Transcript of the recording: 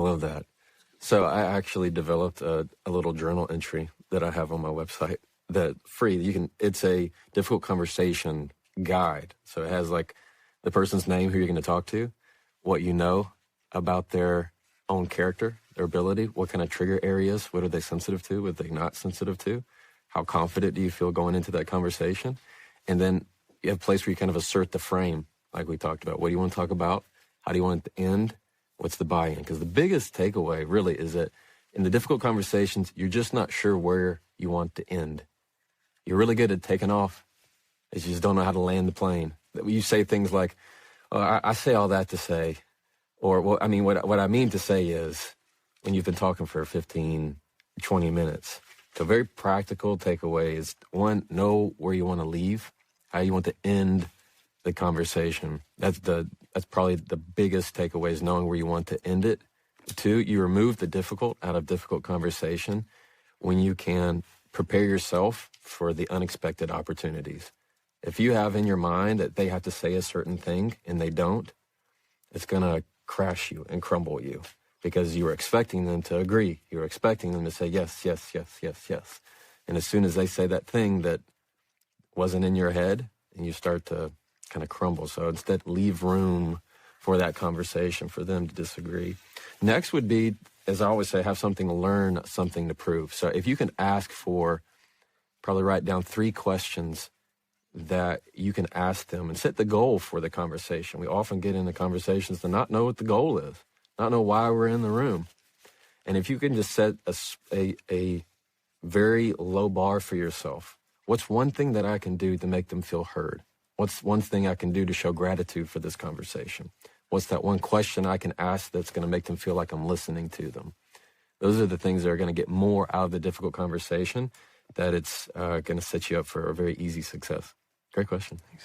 love that. So I actually developed a little journal entry that I have on my website that free. It's a difficult conversation guide. So it has like the person's name, who you're going to talk to, what you know about their own character, their ability, what kind of trigger areas, what are they sensitive to, what are they not sensitive to, how confident do you feel going into that conversation? And then you have a place where you kind of assert the frame, like we talked about. What do you want to talk about? How do you want it to end? What's the buy-in? Because the biggest takeaway really is that in the difficult conversations, you're just not sure where you want to end. You're really good at taking off. You just don't know how to land the plane. You say things like, oh, I say all that to say, or well, I mean, what I mean to say is, when you've been talking for 15, 20 minutes, so very practical takeaways. One, know where you want to leave, how you want to end the conversation. That's probably the biggest takeaway, is knowing where you want to end it. Two, you remove the difficult out of difficult conversation when you can prepare yourself for the unexpected opportunities. If you have in your mind that they have to say a certain thing and they don't, it's going to crash you and crumble you, because you were expecting them to agree. You were expecting them to say yes, yes, yes, yes, yes. And as soon as they say that thing that wasn't in your head, and you start to kind of crumble. So instead, leave room for that conversation, for them to disagree. Next would be, as I always say, have something to learn, something to prove. So if you can ask for, probably write down 3 questions that you can ask them and set the goal for the conversation. We often get into conversations to not know what the goal is, not know why we're in the room. And if you can just set a very low bar for yourself, what's one thing that I can do to make them feel heard? What's one thing I can do to show gratitude for this conversation? What's that one question I can ask that's going to make them feel like I'm listening to them? Those are the things that are going to get more out of the difficult conversation, that it's going to set you up for a very easy success. Great question. Thanks.